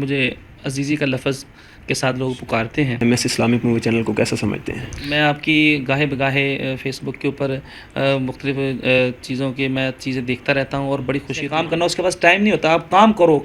مجھے عزیزی کا لفظ کے ساتھ لوگ پکارتے ہیں۔ M S Islamic movie channel کو کیسا سمجھتے ہیں؟ میں آپ کی گاہے بگاہے فیس بک کے اوپر مختلف چیزوں کے میں چیزیں دیکھتا رہتا ہوں اور بڑی خوشی کام کرنا، اس کے پاس ٹائم نہیں ہوتا۔ آپ کام کرو،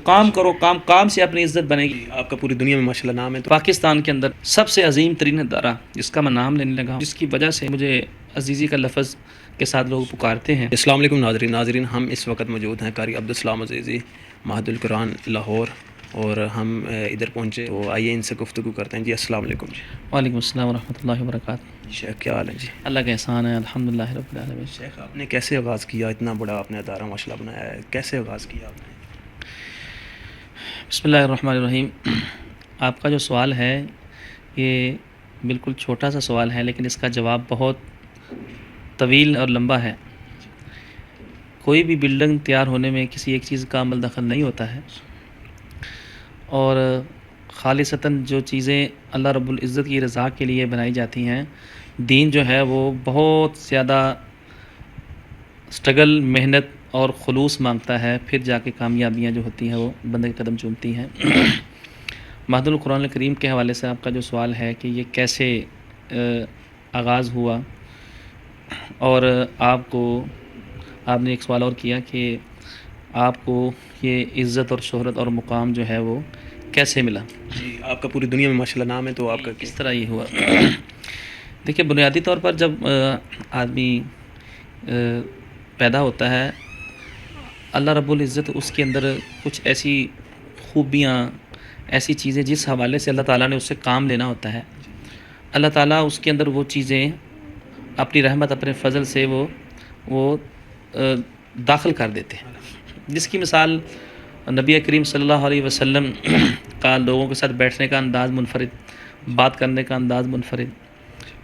کام سے اپنی عزت بنے گی۔ آپ کا پوری دنیا میں ماشاءاللہ نام ہے، تو پاکستان کے اندر سب سے عظیم ترین ادارہ جس کا میں نام لینے لگا ہوں، جس کی وجہ سے مجھے عزیزی کا لفظ کے ساتھ لوگ پکارتے ہیں۔ السلام علیکم ناظرین، ہم اس وقت موجود ہیں قاری عبدالسلام عزیزی معہد القرآن لاہور، اور ہم ادھر پہنچے تو آئیے ان سے گفتگو کرتے ہیں۔ جی السلام علیکم۔ جی وعلیکم السلام ورحمۃ اللہ وبرکاتہ۔ شیخ کیا حال ہے؟ جی اللہ کا احسان ہے، الحمدللہ رب العالمین۔ شیخ، آپ نے کیسے آغاز کیا؟ اتنا بڑا آپ نے ادارہ ماشاءاللہ بنایا ہے، کیسے آغاز کیا آپ نے؟ بسم اللہ الرحمن الرحیم۔ آپ کا جو سوال ہے یہ بالکل چھوٹا سا سوال ہے، لیکن اس کا جواب بہت طویل اور لمبا ہے۔ کوئی بھی بلڈنگ تیار ہونے میں کسی ایک چیز کا عمل دخل نہیں ہوتا ہے، اور خالصتاً جو چیزیں اللہ رب العزت کی رضا کے لیے بنائی جاتی ہیں، دین جو ہے وہ بہت زیادہ سٹرگل، محنت اور خلوص مانگتا ہے، پھر جا کے کامیابیاں جو ہوتی ہیں وہ بندے کے قدم چومتی ہیں۔ معہد القرآن الکریم کے حوالے سے آپ کا جو سوال ہے کہ یہ کیسے آغاز ہوا، اور آپ نے ایک سوال اور کیا کہ آپ کو یہ عزت اور شہرت اور مقام جو ہے وہ کیسے ملا؟ جی، آپ کا پوری دنیا میں ماشاءاللہ نام ہے، تو آپ کا کس طرح یہ ہوا؟ دیکھیے، بنیادی طور پر جب آدمی پیدا ہوتا ہے، اللہ رب العزت اس کے اندر کچھ ایسی خوبیاں، ایسی چیزیں جس حوالے سے اللہ تعالیٰ نے اس سے کام لینا ہوتا ہے، اللہ تعالیٰ اس کے اندر وہ چیزیں اپنی رحمت، اپنے فضل سے وہ داخل کر دیتے ہیں، جس کی مثال نبی کریم صلی اللہ علیہ وسلم کا لوگوں کے ساتھ بیٹھنے کا انداز منفرد، بات کرنے کا انداز منفرد،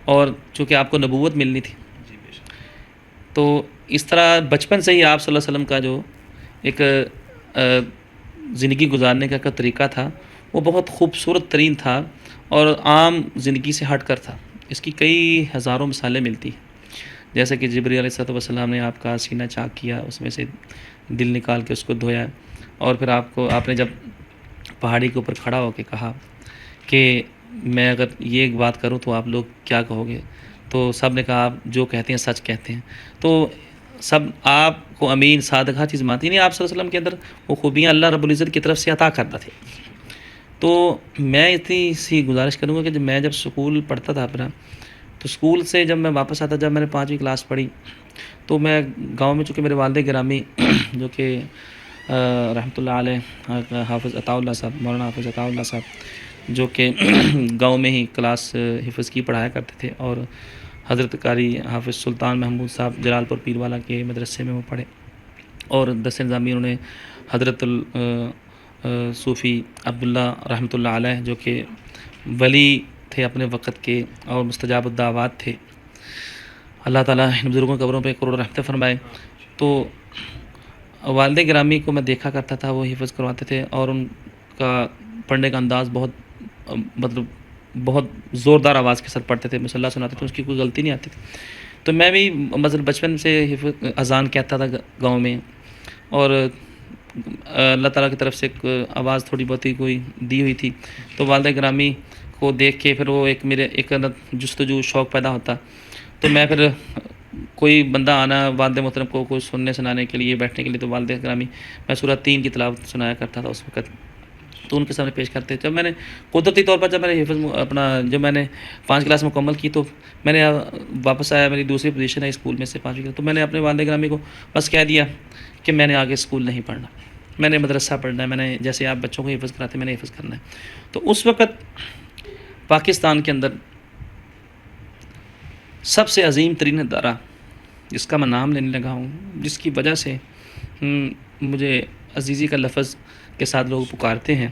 اور چونکہ آپ کو نبوت ملنی تھی، تو اس طرح بچپن سے ہی آپ صلی اللہ علیہ وسلم کا جو ایک زندگی گزارنے کا طریقہ تھا وہ بہت خوبصورت ترین تھا اور عام زندگی سے ہٹ کر تھا۔ اس کی کئی ہزاروں مثالیں ملتی ہیں، جیسے کہ جبریل علیہ السلام نے آپ کا سینہ چاک کیا، اس میں سے دل نکال کے اس کو دھویا، اور پھر آپ نے جب پہاڑی کے اوپر کھڑا ہو کے کہا کہ میں اگر یہ ایک بات کروں تو آپ لوگ کیا کہو گے، تو سب نے کہا آپ جو کہتے ہیں سچ کہتے ہیں۔ تو سب آپ کو امین، صادق، ہر چیز مانتی نہیں۔ آپ صلی اللہ علیہ وسلم کے اندر وہ خوبیاں اللہ رب العزت کی طرف سے عطا کرتا تھے۔ تو میں اتنی سی گزارش کروں گا کہ جب اسکول پڑھتا تھا اپنا، تو اسکول سے جب میں واپس آتا، جب میں نے 5ویں کلاس پڑھی، تو میں گاؤں میں، چونکہ میرے والد گرامی جو کہ رحمۃ اللہ علیہ حافظ عطاء اللہ صاحب، مولانا حافظ عطاء اللہ صاحب، جو کہ گاؤں میں ہی کلاس حفظ کی پڑھایا کرتے تھے، اور حضرت قاری حافظ سلطان محمود صاحب جلال پور پیروالا کے مدرسے میں وہ پڑھے، اور دس نظامی انہوں نے حضرت صوفی عبداللہ رحمۃ اللہ علیہ، جو کہ ولی تھے اپنے وقت کے اور مستجاب الدعوات تھے، اللہ تعالیٰ ان بزرگوں قبروں پہ کروڑ رحمتیں فرمائے۔ تو والد گرامی کو میں دیکھا کرتا تھا، وہ حفظ کرواتے تھے، اور ان کا پڑھنے کا انداز بہت زوردار آواز کے ساتھ پڑھتے تھے، مصلی سناتے تھے، اس کی کوئی غلطی نہیں آتی تھی۔ تو میں بھی بچپن سے اذان کہتا تھا گاؤں میں، اور اللہ تعالیٰ کی طرف سے ایک آواز تھوڑی بہت ہی کوئی دی ہوئی تھی، تو والد گرامی کو دیکھ کے پھر وہ ایک جستجو شوق پیدا ہوتا۔ تو میں پھر کوئی بندہ آنا والد محترم کو کوئی سننے سنانے کے لیے، بیٹھنے کے لیے، تو والد گرامی میں سورہ 3 کی تلاوت سنایا کرتا تھا اس وقت، تو ان کے سامنے پیش کرتے۔ جب میں نے قدرتی طور پر جب میں نے 5 کلاس مکمل کی، تو میں نے واپس آیا، میری دوسری پوزیشن ہے اسکول میں سے 5ویں کلاس، تو میں نے اپنے والد گرامی کو بس کہہ دیا کہ میں نے آگے اسکول نہیں پڑھنا، میں نے مدرسہ پڑھنا ہے، میں نے جیسے آپ بچوں کو حفظ کراتے ہیں میں نے حفظ کرنا ہے۔ تو اس وقت پاکستان کے اندر سب سے عظیم ترین ادارہ جس کا میں نام لینے لگا ہوں، جس کی وجہ سے مجھے عزیزی کا لفظ کے ساتھ لوگ پکارتے ہیں،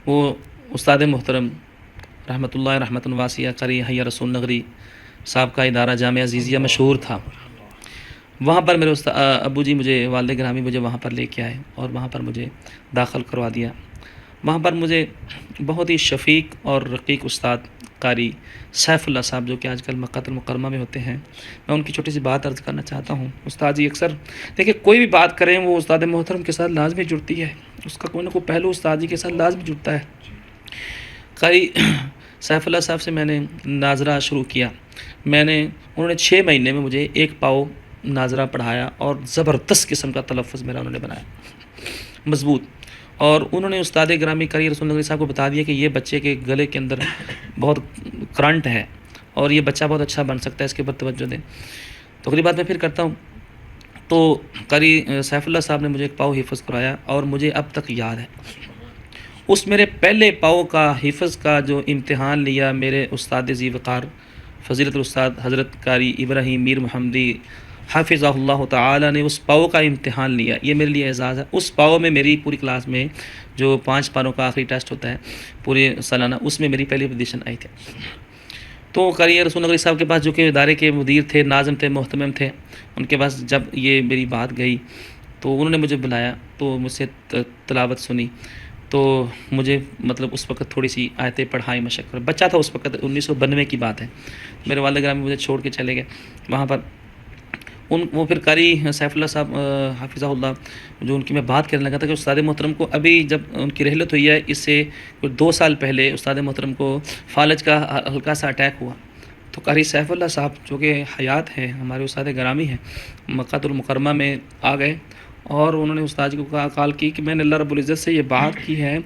وہ استاد محترم رحمۃ اللہ رحمۃ واسعہ قاری حی رسول نغری صاحب کا ادارہ جامعہ عزیزیہ مشہور تھا۔ وہاں پر میرے ابو جی مجھے، والد گرامی مجھے وہاں پر لے کے آئے، اور وہاں پر مجھے داخل کروا دیا۔ وہاں پر مجھے بہت ہی شفیق اور رقیق استاد قاری سیف اللہ صاحب، جو کہ آج کل مکہ المکرمہ میں ہوتے ہیں، میں ان کی چھوٹی سی بات عرض کرنا چاہتا ہوں۔ استاد جی اکثر دیکھیں کوئی بھی بات کریں وہ استاد محترم کے ساتھ لازمی جڑتی ہے، اس کا کوئی نہ کوئی پہلو استادی کے ساتھ لازمی جڑتا ہے۔ قاری سیف اللہ صاحب سے میں نے ناظرہ شروع کیا، انہوں نے 6 مہینے میں مجھے 1 پاؤ ناظرہ پڑھایا اور زبردست قسم کا تلفظ میرا انہوں نے بنایا، مضبوط۔ اور انہوں نے استاد گرامی قاری رسول نقوی صاحب کو بتا دیا کہ یہ بچے کے گلے کے اندر بہت کرنٹ ہے اور یہ بچہ بہت اچھا بن سکتا ہے، اس کے اوپر توجہ دیں۔ تو اگلی بات میں پھر کرتا ہوں، تو قاری سیف اللہ صاحب نے مجھے 1 پاؤ حفظ کرایا اور مجھے اب تک یاد ہے۔ اس میرے پہلے پاؤ کا حفظ کا جو امتحان لیا میرے استاد ذی وقار فضیلت الاستاد حضرت قاری ابراہیم میر محمدی حافظہ اللہ تعالی نے اس پاؤ کا امتحان لیا، یہ میرے لیے اعزاز ہے۔ اس پاؤ میں میری پوری کلاس میں جو 5 پاروں کا آخری ٹیسٹ ہوتا ہے پورے سالانہ، اس میں میری پہلی پوزیشن آئی تھی۔ تو قاری رسول نقوی صاحب کے پاس جو کہ ادارے کے مدیر تھے، ناظم تھے، محتمم تھے، ان کے پاس جب یہ میری بات گئی تو انہوں نے مجھے بلایا، تو مجھ سے تلاوت سنی، تو مجھے مطلب اس وقت تھوڑی سی آیتیں پڑھائی مشق، بچہ تھا اس وقت، 1992 کی بات ہے، میرے والد گرامی مجھے چھوڑ کے چلے گئے وہاں پر۔ وہ پھر قاری سیف اللہ صاحب حافظہ اللہ جو ان کی میں بات کرنے لگا تھا کہ استاد محترم کو ابھی جب ان کی رحلت ہوئی ہے، اس سے کوئی 2 سال پہلے استاد محترم کو فالج کا ہلکا سا اٹیک ہوا، تو قاری سیف اللہ صاحب جو کہ حیات ہیں، ہمارے استاد گرامی ہیں، مکہ المکرمہ میں آ گئے اور انہوں نے استاد جی کو کال کی کہ میں نے اللہ رب العزت سے یہ بات کی ہے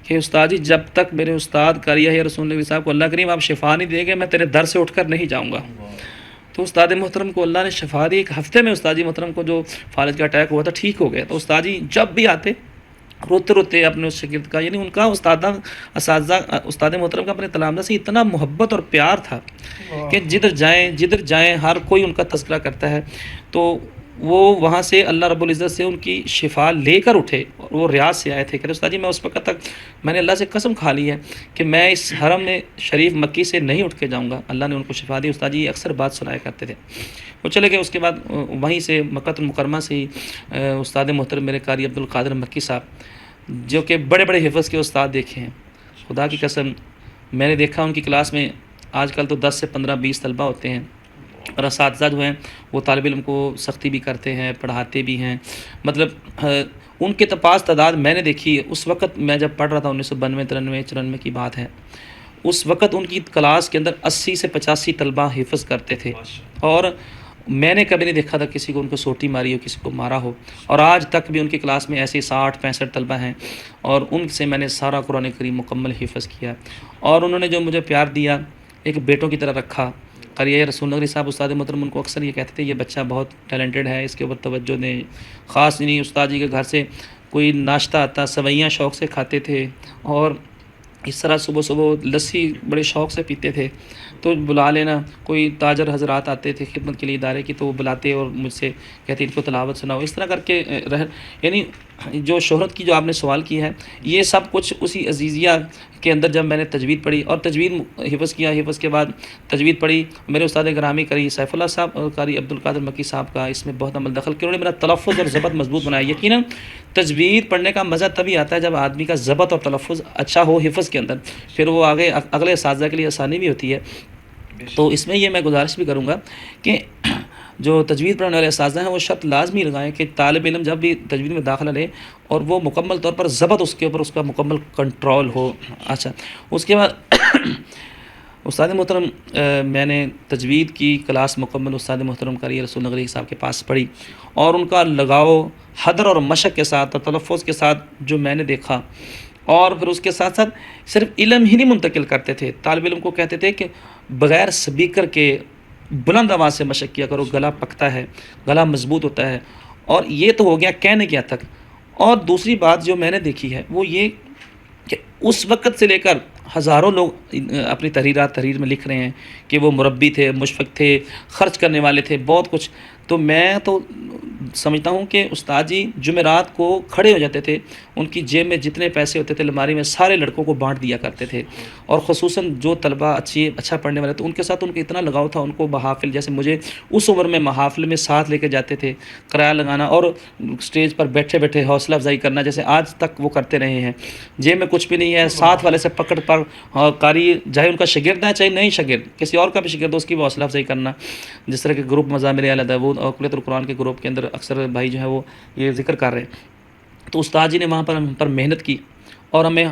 کہ استاد جی جب تک میرے استاد قاری یحییٰ رسول نقوی صاحب کو اللہ کریم آپ شفا نہیں دیں گے، میں تیرے در سے اٹھ کر نہیں جاؤں گا۔ تو استاد محترم کو اللہ نے شفا دی، 1 ہفتے میں استاد جی محترم کو جو فالج کا اٹیک ہوا تھا ٹھیک ہو گیا۔ تو استاد جی جب بھی آتے روتے روتے اپنے اس شاگرد کا، یعنی ان کا اساتذہ استاد محترم کا اپنے تلامذہ سے اتنا محبت اور پیار تھا کہ جدھر جائیں ہر کوئی ان کا تذکرہ کرتا ہے۔ تو وہ وہاں سے اللہ رب العزت سے ان کی شفا لے کر اٹھے اور وہ ریاض سے آئے تھے کہ استاد جی میں اس وقت تک میں نے اللہ سے قسم کھا لی ہے کہ میں اس حرم میں شریف مکی سے نہیں اٹھ کے جاؤں گا۔ اللہ نے ان کو شفا دی۔ استاد جی اکثر بات سنایا کرتے تھے۔ وہ چلے گئے، اس کے بعد وہیں سے مکہ المکرمہ سے ہی استاد محترم میرے قاری عبدالقادر مکی صاحب جو کہ بڑے بڑے حفظ کے استاد دیکھے ہیں، خدا کی قسم میں نے دیکھا ان کی کلاس میں آج کل تو 10 سے 15 20 طلبہ ہوتے ہیں، اور اساتذہ جو ہیں وہ طالب علم کو سختی بھی کرتے ہیں، پڑھاتے بھی ہیں، مطلب ان کے پاس تعداد میں نے دیکھی اس وقت میں جب پڑھ رہا تھا 1992 93 94 کی بات ہے، اس وقت ان کی کلاس کے اندر 80 سے 85 طلبہ حفظ کرتے تھے، اور میں نے کبھی نہیں دیکھا تھا کسی کو ان کو سوٹی ماری ہو، کسی کو مارا ہو، اور آج تک بھی ان کی کلاس میں ایسے 60 65 طلبہ ہیں، اور ان سے میں نے سارا قرآن کریم مکمل حفظ کیا، اور انہوں نے جو مجھے پیار دیا ایک بیٹوں کی طرح رکھا۔ قاری یحییٰ رسول نقوی صاحب استاد محترم ان کو اکثر یہ کہتے تھے یہ بچہ بہت ٹیلنٹڈ ہے، اس کے اوپر توجہ دیں، خاص نہیں استاد جی کے گھر سے کوئی ناشتہ آتا، سوئیاں شوق سے کھاتے تھے، اور اس طرح صبح صبح لسی بڑے شوق سے پیتے تھے، تو بلا لینا، کوئی تاجر حضرات آتے تھے خدمت کے لیے ادارے کی، تو وہ بلاتے اور مجھ سے کہتے ان کو تلاوت سناؤ، اس طرح کر کے یعنی جو شہرت کی جو آپ نے سوال کی ہے، یہ سب کچھ اسی عزیزیہ کے اندر جب میں نے تجوید پڑھی اور تجوید حفظ کیا، حفظ کے بعد تجوید پڑھی، میرے استاد گرامی قاری سیف اللہ صاحب اور قاری عبدالقادر مکی صاحب کا اس میں بہت عمل دخل کہ انہوں نے میرا تلفظ اور ضبط مضبوط بنایا۔ یقیناً تجوید پڑھنے کا مزہ تبھی آتا ہے جب آدمی کا ضبط اور تلفظ اچھا ہو حفظ کے اندر، پھر وہ آگے اگلے اساتذہ کے لیے آسانی بھی ہوتی ہے۔ تو اس میں یہ میں گزارش بھی کروں گا کہ جو تجوید پڑھنے والے اساتذہ ہیں وہ شرط لازمی لگائیں کہ طالب علم جب بھی تجوید میں داخلہ لے اور وہ مکمل طور پر ضبط اس کے اوپر اس کا مکمل کنٹرول ہو۔ اچھا، اس کے بعد استاد محترم میں نے تجوید کی کلاس مکمل استاد محترم قاری رسول نقوی صاحب کے پاس پڑھی، اور ان کا لگاؤ حدر اور مشق کے ساتھ اور تلفظ کے ساتھ جو میں نے دیکھا، اور پھر اس کے ساتھ ساتھ صرف علم ہی نہیں منتقل کرتے تھے، طالب علم کو کہتے تھے کہ بغیر سپیکر کے بلند آواز سے مشق کیا کرو، گلا پکتا ہے، گلا مضبوط ہوتا ہے، اور یہ تو ہو گیا کہنے کے حد تک۔ اور دوسری بات جو میں نے دیکھی ہے وہ یہ کہ اس وقت سے لے کر ہزاروں لوگ اپنی تحریر میں لکھ رہے ہیں کہ وہ مربی تھے، مشفق تھے، خرچ کرنے والے تھے، بہت کچھ، تو میں تو سمجھتا ہوں کہ استاد جی جمعرات کو کھڑے ہو جاتے تھے، ان کی جیب میں جتنے پیسے ہوتے تھے الماری میں سارے لڑکوں کو بانٹ دیا کرتے تھے، اور خصوصاً جو طلبہ اچھا پڑھنے والے تھے ان کے ساتھ ان کا اتنا لگاؤ تھا، ان کو محافل جیسے مجھے اس عمر میں محافل میں ساتھ لے کے جاتے تھے، کرایہ لگانا اور اسٹیج پر بیٹھے بیٹھے حوصلہ افزائی کرنا جیسے آج تک وہ کرتے رہے ہیں، جیب میں کچھ بھی نہیں ہے، ساتھ والے سے پکڑ پر قاری چاہے ان کا شاگرد ہے چاہے نہیں شاگرد، کسی اور کا بھی شاگرد اس کی بھی حوصلہ افزائی کرنا، جس طرح کے گروپ مزامیر اعلیٰ داود اور کلیت القرآن کے گروپ کے اندر اکثر بھائی جو ہے وہ یہ ذکر کر رہے ہیں۔ تو استاد جی نے وہاں پر ہم پر محنت کی اور ہمیں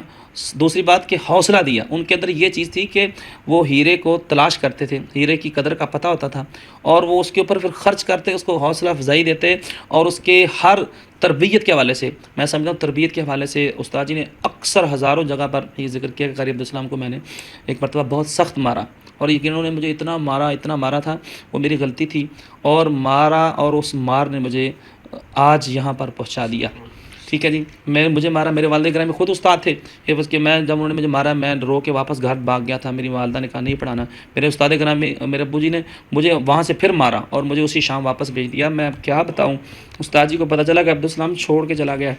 دوسری بات کہ حوصلہ دیا. ان کے اندر یہ چیز تھی کہ وہ ہیرے کو تلاش کرتے تھے، ہیرے کی قدر کا پتہ ہوتا تھا، اور وہ اس کے اوپر پھر خرچ کرتے، اس کو حوصلہ افزائی دیتے. اور اس کے ہر تربیت کے حوالے سے، میں سمجھتا ہوں تربیت کے حوالے سے استاد جی نے اکثر ہزاروں جگہ پر یہ ذکر کیا کہ قاری عبدالسلام کو میں نے ایک مرتبہ بہت سخت مارا، اور یقیناً انہوں نے مجھے اتنا مارا تھا، وہ میری غلطی تھی، اور مارا، اور اس مار نے مجھے آج یہاں پر پہنچا دیا. ٹھیک ہے جی. مجھے مارا، میرے والد گرامی خود استاد تھے حفظ کے. میں جب انہوں نے مجھے مارا، میں رو کے واپس گھر بھاگ گیا تھا. میری والدہ نے کہا نہیں پڑھانا. میرے استاد گرامی میرے ابو جی نے مجھے وہاں سے پھر مارا اور مجھے اسی شام واپس بھیج دیا. میں اب کیا بتاؤں، استاد جی کو پتہ چلا کہ عبدالسلام چھوڑ کے چلا گیا.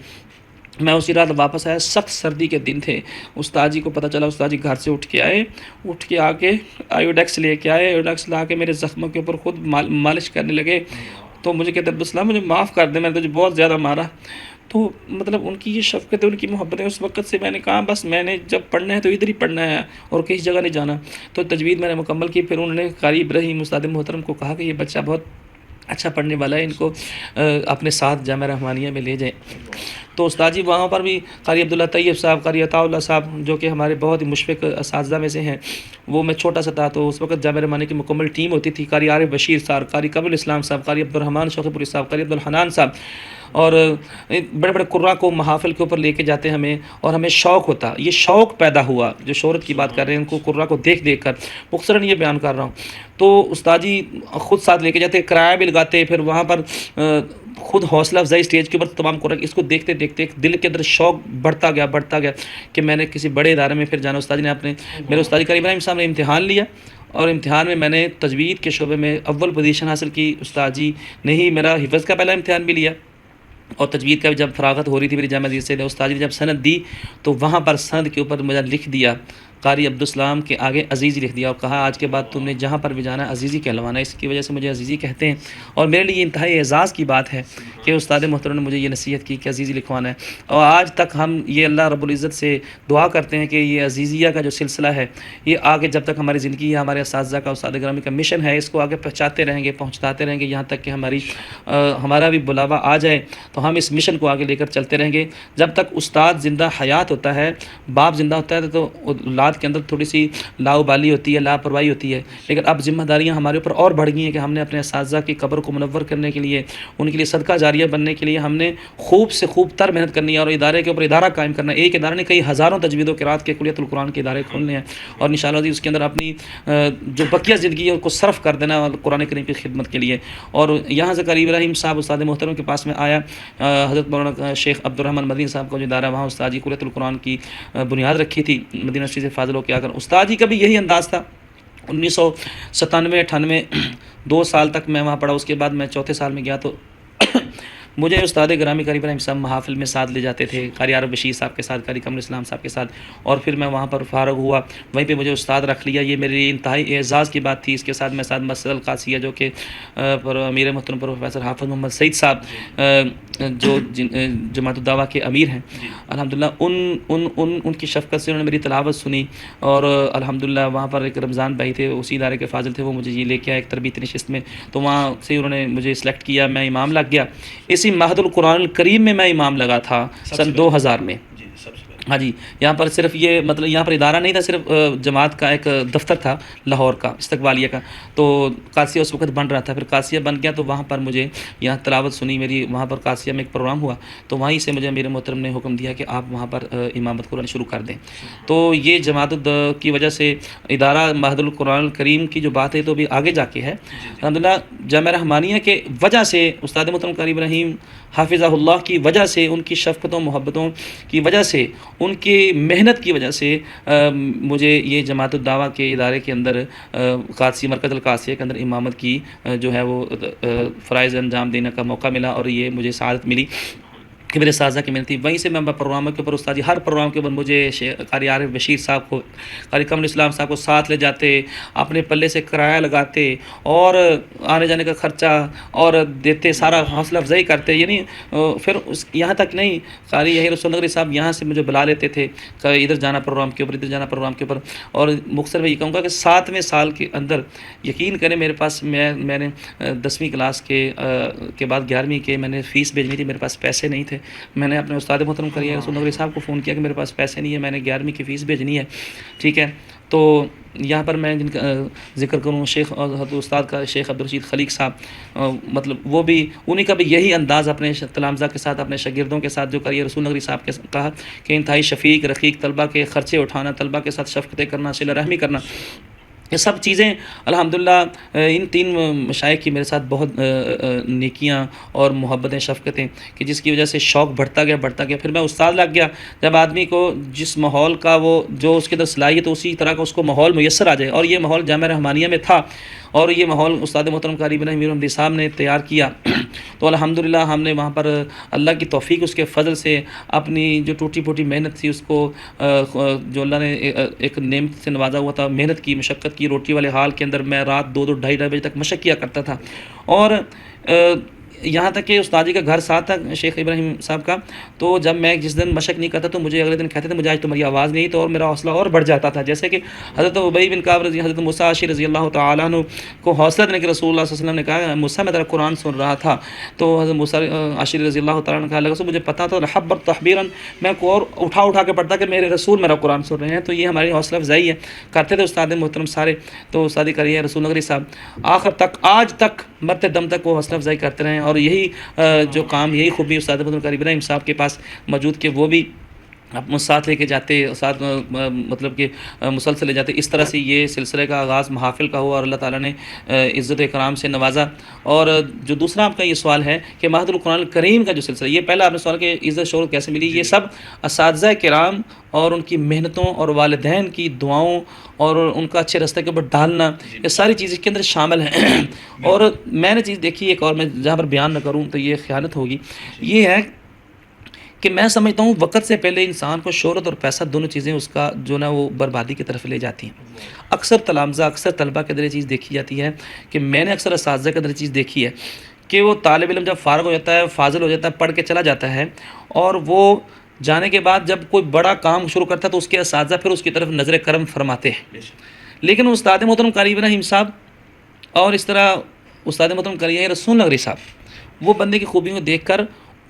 میں اسی رات واپس آیا، سخت سردی کے دن تھے. استاد جی کو پتہ چلا، استاد جی گھر سے اٹھ کے آ کے آیوڈیکس لے کے آئے. آیوڈیکس لا کے میرے زخموں کے اوپر خود مالش کرنے لگے. تو مجھے کہتے عبدالسلام مجھے معاف کر دے، میں نے تجھے بہت زیادہ مارا. تو مطلب ان کی یہ شفقت ہے، ان کی محبت ہے. اس وقت سے میں نے کہا بس میں نے جب پڑھنا ہے تو ادھر ہی پڑھنا ہے اور کسی جگہ نہیں جانا. تو تجوید میں نے مکمل کی. پھر انہوں نے قاری ابراہیم استاد محترم کو کہا کہ یہ بچہ بہت اچھا پڑھنے والا ہے، ان کو اپنے ساتھ جامعہ رحمانیہ میں لے جائیں. تو استاد جی وہاں پر بھی قاری عبداللہ طیب صاحب، قاری عطاء اللہ صاحب جو کہ ہمارے بہت ہی مشفق اساتذہ میں سے ہیں، وہ میں چھوٹا سا تھا تو اس وقت جامعہ رحمانیہ کی مکمل ٹیم ہوتی تھی. قاری عارف بشیر صاحب، قاری قمر الاسلام صاحب، قاری عبدالرحمن شوقی پوری صاحب، قاری عبدالحنان صاحب، اور بڑے بڑے قراء کو محافل کے اوپر لے کے جاتے ہمیں، اور ہمیں شوق ہوتا. یہ شوق پیدا ہوا جو شہرت کی بات کر رہے ہیں، ان کو قراء کو دیکھ دیکھ کر مختصراً یہ بیان کر رہا ہوں. تو استاد جی خود ساتھ لے کے جاتے، کرایہ بھی لگاتے، پھر وہاں پر خود حوصلہ افزائی اسٹیج کے اوپر تمام قراء. اس کو دیکھتے دیکھتے دل کے اندر شوق بڑھتا گیا کہ میں نے کسی بڑے ادارے میں پھر جانا. استاد جی نے میرے استاد قاری ابراہیم صاحب نے امتحان لیا، اور امتحان میں نے تجوید کے شعبے میں اول پوزیشن حاصل کی. استاد جی نے ہی میرا حفظ کا پہلا امتحان بھی لیا، اور تجوید کا بھی جب فراغت ہو رہی تھی میری جامعہ عزیز سے، استاد جی نے جب سند دی تو وہاں پر سند کے اوپر مجھے لکھ دیا قاری عبدالسلام کے آگے عزیزی لکھ دیا، اور کہا آج کے بعد تم نے جہاں پر بھی جانا ہے عزیزی کہلوانا ہے. اس کی وجہ سے مجھے عزیزی کہتے ہیں، اور میرے لیے یہ انتہائی اعزاز کی بات ہے کہ استاد محترم نے مجھے یہ نصیحت کی کہ عزیزی لکھوانا ہے. اور آج تک ہم یہ اللہ رب العزت سے دعا کرتے ہیں کہ یہ عزیزیہ کا جو سلسلہ ہے یہ آگے جب تک ہماری زندگی ہے، ہمارے اساتذہ کا، استاد گرامی کا مشن ہے، اس کو آگے پہنچاتے رہیں گے، پہنچاتے رہیں گے، یہاں تک کہ ہمارا بھی بلاوا آ جائے تو ہم اس مشن کو آگے لے کر چلتے رہیں گے. جب تک استاد زندہ حیات ہوتا ہے، باپ زندہ ہوتا ہے، تو اولاد کے اندر تھوڑی سی لاؤبالی ہوتی ہے، لاپرواہی ہوتی ہے. لیکن اب ذمہ داریاں ہمارے اوپر اور بڑھ گئی ہیں کہ ہم نے اپنے اساتذہ کی قبر کو منور کرنے کے لیے، ان کے لیے صدقہ جاریہ بننے کے لیے ہم نے خوب سے خوب تر محنت کرنی ہے، اور ادارے کے اوپر ادارہ قائم کرنا ہے. ایک ادارے نے کئی ہزاروں تجوید و قرات کے کلیت القرآن کے ادارے کھولنے ہیں، اور انشاءاللہ اس کے اندر اپنی جو بقیہ زندگی ہے ان کو صرف کر دینا قرآن کریم کی خدمت کے لیے. اور یہاں سے قاری ابراہیم صاحب استاد محترم کے پاس میں آیا، حضرت مولانا شیخ عبدالرحمن مدنی صاحب کا جو ادارہ، وہاں استاد جی کلیت القرآن کی بنیاد رکھی تھی، مدینہ شریف سے فاضل ہو کے آ کر. استاد جی کا بھی یہی انداز تھا. 1997-98 2 سال تک میں وہاں پڑھا. اس کے بعد میں چوتھے سال میں گیا تو مجھے استاد گرامی قاری ابراہیم صاحب محافل میں ساتھ لے جاتے تھے، قاری عارف بشیر صاحب کے ساتھ، قاری قمر الاسلام صاحب کے ساتھ، اور پھر میں وہاں پر فارغ ہوا، وہیں پہ مجھے استاد رکھ لیا. یہ میرے لیے انتہائی اعزاز کی بات تھی. اس کے ساتھ میں ساتھ مسجد القادسیہ جو کہ امیر محترم پروفیسر حافظ محمد سعید صاحب جو جماعت الدعوہ کے امیر ہیں، الحمدللہ ان کی شفقت سے انہوں نے میری تلاوت سنی، اور الحمدللہ وہاں پر ایک رمضان بھائی تھے، اسی ادارے کے فاضل تھے، وہ مجھے یہ لے کے آئے ایک تربیتی نشست میں. تو وہاں سے انہوں نے مجھے سلیکٹ کیا، میں امام لگ گیا. اسی معہد القرآن الکریم میں امام لگا تھا سن 2000 میں. ہاں جی، یہاں پر صرف یہ مطلب یہاں پر ادارہ نہیں تھا، صرف جماعت کا ایک دفتر تھا لاہور کا، استقبالیہ کا. تو قادسیہ اس وقت بن رہا تھا، پھر قادسیہ بن گیا تو وہاں پر مجھے یہاں تلاوت سنی میری. وہاں پر قادسیہ میں ایک پروگرام ہوا تو وہیں سے مجھے میرے محترم نے حکم دیا کہ آپ وہاں پر امامت قرآن شروع کر دیں. تو یہ جماعت کی وجہ سے ادارہ معہد القرآن الکریم کی جو بات ہے تو بھی آگے جا کے ہے الحمدللہ. جامعہ رحمانیہ کے وجہ سے استاد محترم قاری ابراہیم حافظہ اللہ کی وجہ سے، ان کی شفقتوں محبتوں کی وجہ سے، ان کی محنت کی وجہ سے مجھے یہ جماعت الدعوہ کے ادارے کے اندر قادسی مرکز القادسیہ کے اندر امامت کی جو ہے وہ فرائض انجام دینے کا موقع ملا، اور یہ مجھے سعادت ملی کہ میرے اساتذہ کی محنت تھی. وہیں سے میں پروگراموں کے اوپر استاد جی ہر پروگرام کے اوپر مجھے قاری عارف بشیر صاحب کو، قاری قمر الاسلام صاحب کو ساتھ لے جاتے، اپنے پلے سے کرایہ لگاتے، اور آنے جانے کا خرچہ اور دیتے، سارا حوصلہ افزائی کرتے. یعنی پھر یہاں تک نہیں، قاری یحییٰ رسول نگری صاحب یہاں سے مجھے بلا لیتے تھے کہ ادھر جانا پروگرام کے اوپر، ادھر جانا پروگرام کے اوپر. اور مختصر میں یہ کہوں گا کہ 7ویں سال کے اندر یقین کریں میرے پاس میں نے 10ویں کلاس کے بعد 11ویں کے میں نے فیس بھیجنی تھی، میرے پاس پیسے نہیں تھے. میں نے اپنے استاد محترم قاری رسول نقوی صاحب کو فون کیا کہ میرے پاس پیسے نہیں ہے، میں نے 11ویں کی فیس بھیجنی ہے، ٹھیک ہے. تو یہاں پر میں جن کا ذکر کروں شیخ حضرت استاد کا شیخ عبدالرشید خلیق صاحب، مطلب وہ بھی انہیں کا بھی یہی انداز اپنے تلامذہ کے ساتھ، اپنے شاگردوں کے ساتھ جو قاری رسول نقوی صاحب کے کہا کہ انتہائی شفیق رقیق، طلبہ کے خرچے اٹھانا، طلبہ کے ساتھ شفقتیں کرنا، صلہ رحمی کرنا، یہ سب چیزیں الحمدللہ ان 3 مشائخ کی میرے ساتھ بہت نیکیاں اور محبتیں، شفقتیں، کہ جس کی وجہ سے شوق بڑھتا گیا. پھر میں استاد لگ گیا. جب آدمی کو جس ماحول کا وہ جو اس کے اندر صلاحیت ہے اسی طرح کا اس کو ماحول میسر آ جائے، اور یہ ماحول جامعہ رحمانیہ میں تھا، اور یہ ماحول استاد محترم قاری ابراہیم میر احمدی صاحب نے تیار کیا. تو الحمدللہ ہم نے وہاں پر اللہ کی توفیق اس کے فضل سے اپنی جو ٹوٹی پھوٹی محنت تھی اس کو جو اللہ نے ایک نعمت سے نوازا ہوا تھا، محنت کی، مشقت کی، روٹی والے حال کے اندر میں رات 2 ڈھائی بجے تک مشق کیا کرتا تھا. اور یہاں تک کہ استاد جی کا گھر ساتھ تھا شیخ ابراہیم صاحب کا. تو جب میں جس دن مشق نہیں کرتا تو مجھے اگلے دن کہتے تھے مجھے آج تمہاری آواز نہیں، تو اور میرا حوصلہ اور بڑھ جاتا تھا. جیسے کہ حضرت ابی بن کعب حضرت موسیٰ عاشری رضی اللہ تعالیٰ عنہ کو حوصلہ دینے کے رسول اللہ صلی اللہ علیہ وسلم نے کہا موسیٰ میں تیرا قرآن سن رہا تھا، تو حضرت موسیٰ عاشری رضی اللہ تعالیٰ عنہ نے کہا لگا مجھے پتا تھا حبر تحبیرا، میں کو اور اٹھا کے پڑھتا کہ میرے رسول میرا قرآن سن رہے ہیں. تو یہ ہماری حوصلہ افزائی ہے کرتے تھے استاد محترم سارے. تو استادی قاری رسول نقوی صاحب آخر تک آج تک مرتے دم تک وہ حوصلہ افزائی کرتے رہے، اور یہی جو کام، یہی خوبی استاد محترم قاری ابراہیم صاحب کے پاس موجود کہ وہ بھی اپنے ساتھ لے کے جاتے، ساتھ مطلب کہ مسلسل لے جاتے. اس طرح سے یہ سلسلے کا آغاز محافل کا ہوا اور اللہ تعالیٰ نے عزت و اکرام سے نوازا. اور جو دوسرا آپ کا یہ سوال ہے کہ ماہد القرآن الکریم کا جو سلسلہ، یہ پہلا آپ نے سوال کہ عزت شہرت کیسے ملی، یہ سب اساتذہ کرام اور ان کی محنتوں اور والدین کی دعاؤں اور ان کا اچھے راستے کے اوپر ڈالنا، یہ ساری چیزیں اس کے اندر شامل ہیں. اور میں نے چیز دیکھی ایک اور، میں جہاں پر بیان نہ کروں تو یہ خیانت ہوگی، یہ ہے کہ میں سمجھتا ہوں وقت سے پہلے انسان کو شہرت اور پیسہ دونوں چیزیں اس کا جو نا وہ بربادی کی طرف لے جاتی ہیں. اکثر تلامذہ، اکثر طلبہ کے اندر یہ چیز دیکھی جاتی ہے کہ میں نے اکثر اساتذہ کے اندر یہ چیز دیکھی ہے کہ وہ طالب علم جب فارغ ہو جاتا ہے، فاضل ہو جاتا ہے، پڑھ کے چلا جاتا ہے، اور وہ جانے کے بعد جب کوئی بڑا کام شروع کرتا ہے تو اس کے اساتذہ پھر اس کی طرف نظر کرم فرماتے ہیں. لیکن استاد محترم قاری ابراہیم صاحب اور اس طرح استاد محترم قاری رسول نقوی صاحب وہ بندے کی خوبیوں کو دیکھ کر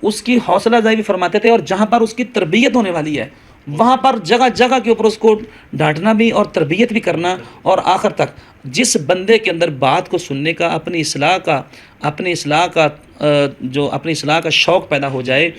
اس کی حوصلہ افزائی بھی فرماتے تھے، اور جہاں پر اس کی تربیت ہونے والی ہے وہاں پر جگہ جگہ کے اوپر اس کو ڈانٹنا بھی اور تربیت بھی کرنا. اور آخر تک جس بندے کے اندر بات کو سننے کا، اپنی اصلاح کا شوق پیدا ہو جائے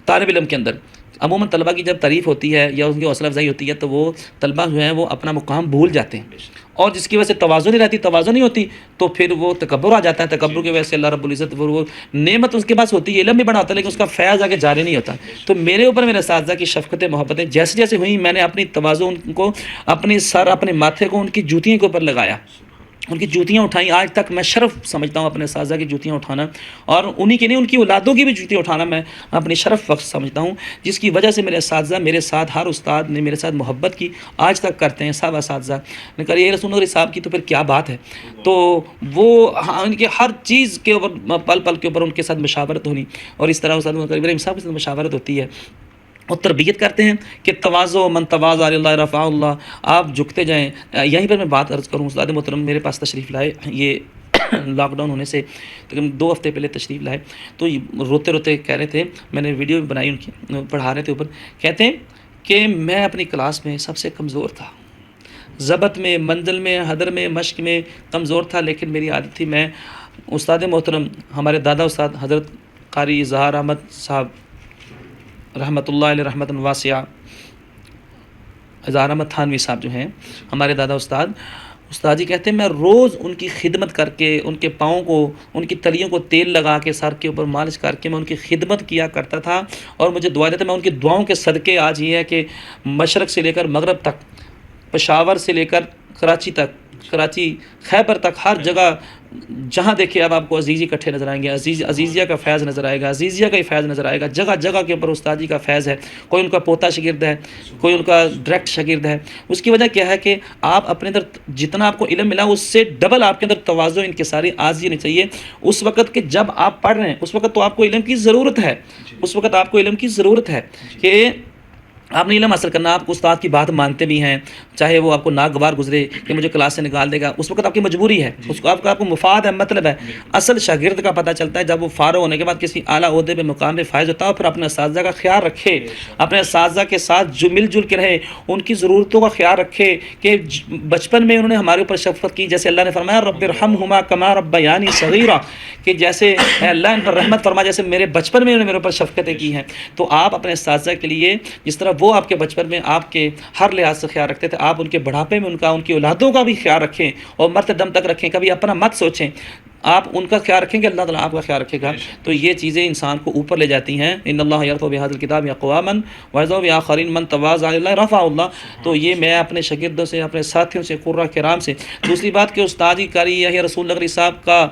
طالب علم کے اندر. عموماً طلبہ کی جب تعریف ہوتی ہے یا ان کی حوصلہ افزائی ہوتی ہے تو وہ طلبہ جو ہیں وہ اپنا مقام بھول جاتے ہیں، اور جس کی وجہ سے توازن نہیں رہتی، توازن نہیں ہوتی تو پھر وہ تکبر آ جاتا ہے. تکبر کی وجہ سے اللہ رب العزت وہ نعمت اس کے پاس ہوتی ہے، علم بھی بڑا ہوتا ہے، لیکن اس کا فیض آگے جاری نہیں ہوتا. تو میرے اوپر میرے اساتذہ کی شفقتیں، محبتیں جیسے جیسے ہوئیں، میں نے اپنی توازن کو، اپنی سر، اپنے ماتھے کو ان کی جوتیوں کے اوپر لگایا، ان کی جوتیاں اٹھائیں. آج تک میں شرف سمجھتا ہوں اپنے اساتذہ کی جوتیاں اٹھانا، اور انہی کی نہیں، ان کی اولادوں کی بھی جوتیاں اٹھانا میں اپنی شرف وقت سمجھتا ہوں، جس کی وجہ سے میرے اساتذہ میرے ساتھ، ہر استاد نے میرے ساتھ محبت کی، آج تک کرتے ہیں. سب اساتذہ نے کہا یہ رسول نقوی صاحب کی تو پھر کیا بات ہے. تو وہ ان کے ہر چیز کے اوپر، پل پل کے اوپر ان کے ساتھ مشاورت ہونی، اور اس طرح استاد ابراہیم صاحب کے ساتھ مشاورت ہوتی ہے، اور تربیت کرتے ہیں کہ تواضع، من تواضع اللہ رفع اللہ، آپ جھکتے جائیں. یہیں پر میں بات عرض کروں، استاد محترم میرے پاس تشریف لائے، یہ لاک ڈاؤن ہونے سے تقریباً 2 ہفتے پہلے تشریف لائے. تو روتے روتے کہہ رہے تھے، میں نے ویڈیو بھی بنائی ان کی، پڑھا رہے تھے اوپر، کہتے ہیں کہ میں اپنی کلاس میں سب سے کمزور تھا، ضبط میں، منزل میں، حدر میں، مشق میں کمزور تھا، لیکن میری عادت تھی میں استاد محترم ہمارے دادا استاد حضرت قاری اظہار احمد صاحب رحمۃ اللہ علیہ رحمۃ واسعہ، اظہار احمد تھانوی صاحب جو ہیں ہمارے دادا استاد جی کہتے ہیں میں روز ان کی خدمت کر کے، ان کے پاؤں کو، ان کی تلیوں کو تیل لگا کے، سر کے اوپر مالش کر کے میں ان کی خدمت کیا کرتا تھا، اور مجھے دعا دیتا. میں ان کی دعاؤں کے صدقے آج یہ ہے کہ مشرق سے لے کر مغرب تک، پشاور سے لے کر کراچی تک، کراچی خیبر تک، ہر جگہ جہاں دیکھیں اب آپ کو عزیزی اکٹھے نظر آئیں گے، عزیزیہ کا فیض نظر آئے گا، عزیزیہ کا ہی فیض نظر آئے گا. جگہ جگہ کے اوپر استاد جی کا فیض ہے. کوئی ان کا پوتا شاگرد ہے، کوئی ان کا ڈائریکٹ شاگرد ہے. اس کی وجہ کیا ہے کہ آپ اپنے اندر جتنا آپ کو علم ملا اس سے ڈبل آپ کے اندر تواضع، انکساری، عاجزی نہیں چاہیے. اس وقت کہ جب آپ پڑھ رہے ہیں اس وقت تو آپ کو علم کی ضرورت ہے، اس وقت آپ کو علم کی ضرورت ہے کہ آپ نے علم حاصل کرنا، آپ کو استاد کی بات مانتے بھی ہیں، چاہے وہ آپ کو ناگوار گزرے کہ مجھے کلاس سے نکال دے گا، اس وقت آپ کی مجبوری ہے، اس کو آپ کو مفاد ہے، مطلب ہے۔ اصل شاگرد کا پتہ چلتا ہے جب وہ فارغ ہونے کے بعد کسی اعلیٰ عہدے پہ مقام پہ فائز ہوتا ہے، اور پھر اپنے اساتذہ کا خیال رکھے، اپنے اساتذہ کے ساتھ جو مل جل کے رہے، ان کی ضرورتوں کا خیال رکھے کہ بچپن میں انہوں نے ہمارے اوپر شفقت کی، جیسے اللہ نے فرمایا رب ارحمہما کما ربیانی صغیرا، کہ جیسے اے اللہ ان پر رحمت فرما جیسے میرے بچپن میں انہوں نے میرے اوپر شفقتیں کی ہیں۔ تو آپ اپنے اساتذہ کے لیے جس طرح وہ آپ کے بچپن میں آپ کے ہر لحاظ سے خیال رکھتے تھے، آپ ان کے بڑھاپے میں ان کی اولادوں کا بھی خیال رکھیں اور مرتے دم تک رکھیں، کبھی اپنا مت سوچیں، آپ ان کا خیال رکھیں گے، اللہ تعالیٰ آپ کا خیال رکھے گا۔ تو یہ چیزیں انسان کو اوپر لے جاتی ہیں۔ ان اللہ یرفع بہذا الکتاب اقواما ویضع بآخرین من تواضع للہ رفعہ اللہ۔ تو یہ میں اپنے شاگردوں سے، اپنے ساتھیوں سے، قراء کرام سے۔ دوسری بات کہ استادی کاری یحییٰ رسول نقوی صاحب کا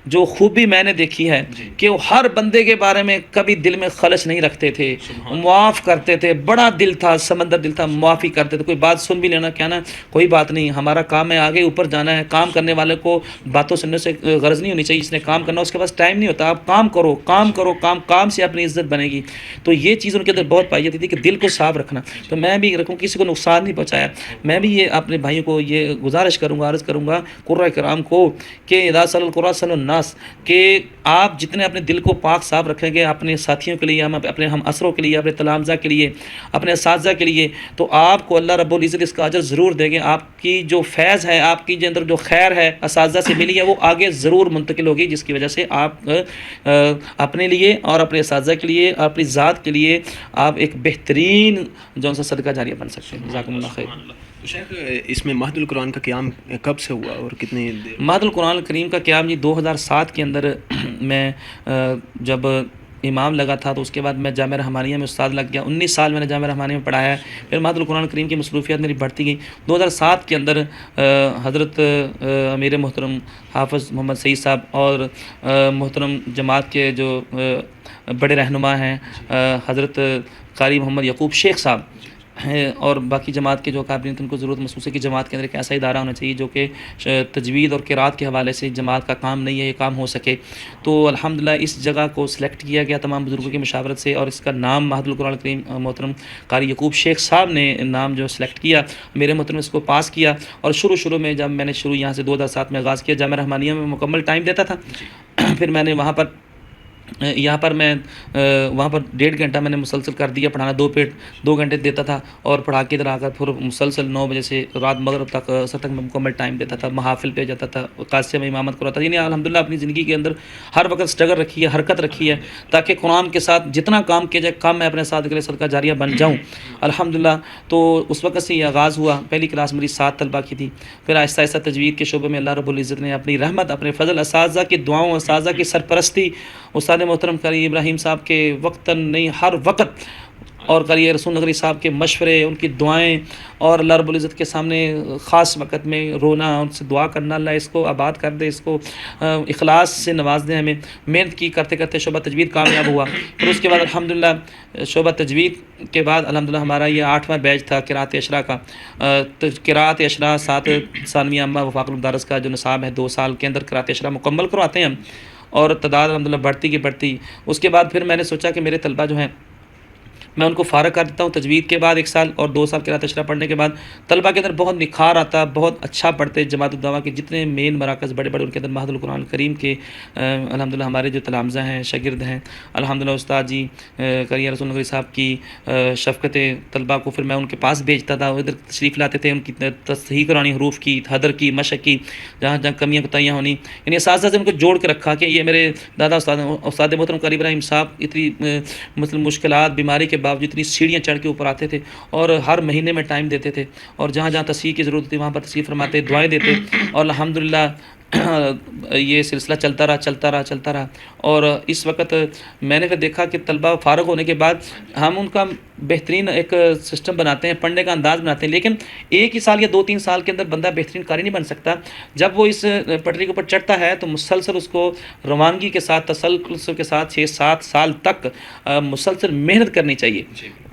جو خوبی میں نے دیکھی ہے کہ وہ ہر بندے کے بارے میں کبھی دل میں خلش نہیں رکھتے تھے، معاف کرتے تھے، بڑا دل تھا، سمندر دل تھا، معافی کرتے تھے، کوئی بات سن بھی لینا کہنا کوئی بات نہیں، ہمارا کام ہے آگے اوپر جانا ہے، کام کرنے والے کو باتوں سننے سے غرض نہیں ہونی چاہیے، اس نے کام کرنا اس کے پاس ٹائم نہیں ہوتا، آپ کام کرو، کام کرو، کام سے اپنی عزت بنے گی۔ تو یہ چیز ان کے اندر بہت پائی جاتی تھی کہ دل کو صاف رکھنا۔ تو میں بھی رکھوں، کسی کو نقصان نہیں پہنچایا۔ میں بھی یہ اپنے بھائیوں کو یہ گزارش کروں گا، عرض کروں گا قراء کرام کو کہ اذا صلی القراء صلی الناس، کہ آپ جتنے اپنے دل کو پاک صاف رکھیں گے اپنے ساتھیوں کے لیے، اپنے ہم اثروں کے لیے، اپنے تلامذہ کے لیے، اپنے اساتذہ کے لیے، تو آپ کو اللہ رب العزت اس کا اجر ضرور دیں گے۔ آپ کی جو فیض ہے، آپ کی اندر جو خیر ہے اساتذہ سے ملی ہے، وہ آگے ضرور منتقل ہوگی، جس کی وجہ سے آپ اپنے لیے اور اپنے اساتذہ کے لیے اور اپنی ذات کے لیے آپ ایک بہترین جو سا صدقہ جاریہ بن سکتے ہیں۔ جزاکم اللہ خیر۔ تو شیخ اس میں مہد القرآن کا قیام کب سے ہوا اور کتنی دیر؟ مہد القرآن الکریم کا قیام 2007 کے اندر میں جب امام لگا تھا، تو اس کے بعد میں جامعہ رحمانیہ میں استاد لگ گیا، 19 سال میں نے جامعہ رحمانیہ میں پڑھایا ہے۔ پھر مہد القرآن الکریم کی مصروفیات میری بڑھتی گئی۔ 2007 کے اندر حضرت امیر محترم حافظ محمد سعید صاحب اور محترم جماعت کے جو بڑے رہنما ہیں حضرت قاری محمد یعقوب شیخ صاحب ہیں، اور باقی جماعت کے جو قابلین تھے، ان کو ضرورت محسوس ہے کہ جماعت کے اندر ایک ایسا ادارہ ہونا چاہیے جو کہ تجوید اور قرات کے حوالے سے جماعت کا کام نہیں ہے، یہ کام ہو سکے۔ تو الحمدللہ اس جگہ کو سلیکٹ کیا گیا تمام بزرگوں کی مشاورت سے، اور اس کا نام مہد القرآن الکریم محترم قاری یعقوب شیخ صاحب نے نام جو سلیکٹ کیا، میرے محترم نے اس کو پاس کیا۔ اور شروع میں جب میں نے یہاں سے 2007 میں آغاز کیا، جامعہ رحمانیہ میں مکمل ٹائم دیتا تھا، پھر میں نے وہاں پر میں وہاں پر 1.5 گھنٹہ میں نے مسلسل کر دیا پڑھانا، 2 گھنٹے دیتا تھا، اور پڑھا کے ادھر آ کر پھر مسلسل 9 بجے سے رات مغرب تک اثر تک میں مکمل ٹائم دیتا تھا، محافل پہ جاتا تھا، قادسیہ میں امامت کراتا تھا۔ یعنی الحمدللہ اپنی زندگی کے اندر ہر وقت اسٹرگل رکھی ہے، حرکت رکھی ہے، تاکہ قرآن کے ساتھ جتنا کام کیا جائے کام میں اپنے ساتھ کے لیے صدقہ جاریہ بن جاؤں الحمدللہ۔ تو اس وقت سے یہ آغاز ہوا۔ پہلی کلاس میری 7 طلبہ کی تھی، پھر آہستہ آہستہ تجوید کے شعبے میں اللہ رب العزت نے اپنی رحمت، اپنے فضل، اساتذہ کی دعاؤں، اساتذہ کی سرپرستی، استاد محترم قاری ابراہیم صاحب کے وقتاً نہیں ہر وقت، اور قاری رسول نقوی صاحب کے مشورے، ان کی دعائیں، اور اللہ رب العزت کے سامنے خاص وقت میں رونا، ان سے دعا کرنا اللہ اس کو آباد کر دے، اس کو اخلاص سے نواز دے ہمیں۔ محنت کی کرتے کرتے شعبہ تجوید کامیاب ہوا۔ پھر اس کے بعد الحمدللہ شعبہ تجوید کے بعد الحمدللہ ہمارا یہ 8واں بیچ تھا قراءت اشرا کا۔ قراءت اشرا 7 ثانویہ عامہ وفاق المدارس کا جو نصاب ہے 2 سال کے اندر قراءت اشرا مکمل کرواتے ہیں ہم، اور تعداد الحمدللہ بڑھتی کی بڑھتی۔ اس کے بعد پھر میں نے سوچا کہ میرے طلبہ جو ہیں میں ان کو فارغ کر دیتا ہوں تجوید کے بعد 1 سال، اور 2 سال قراءت اشرا پڑھنے کے بعد طلبہ کے اندر بہت نکھار آتا، بہت اچھا پڑھتے۔ جماعت الدعوہ کے جتنے مین مراکز بڑے بڑے ان کے اندر مہد القرآن کریم کے الحمدللہ ہمارے جو تلامذہ ہیں، شاگرد ہیں الحمدللہ، استاد جی قاری رسول نقوی صاحب کی شفقتیں طلبہ کو پھر میں ان کے پاس بھیجتا تھا، وہ ادھر تشریف لاتے تھے، ان کی تصحیح کرانی، حروف کی، حدر کی، مشق کی، جہاں کمیاں کوتاہیاں ہونی، یعنی اساتذہ سے ان کو جوڑ کے رکھا کہ یہ میرے دادا استاد محترم قاری ابراہیم صاحب اتنی مثلا مشکلات، بیماری کے باوجود اتنی سیڑھیاں چڑھ کے اوپر آتے تھے، اور ہر مہینے میں ٹائم دیتے تھے، اور جہاں جہاں تصحیح کی ضرورت تھی وہاں پر تصحیح فرماتے، دعائیں دیتے، اور الحمدللہ یہ سلسلہ چلتا رہا۔ اور اس وقت میں نے پھر دیکھا کہ طلبہ فارغ ہونے کے بعد ہم ان کا بہترین ایک سسٹم بناتے ہیں، پڑھنے کا انداز بناتے ہیں، لیکن ایک ہی سال یا 2-3 سال کے اندر بندہ بہترین قاری نہیں بن سکتا۔ جب وہ اس پٹری کے اوپر چڑھتا ہے تو مسلسل اس کو روانگی کے ساتھ، تسلسل کے ساتھ 6-7 سال تک مسلسل محنت کرنی چاہیے،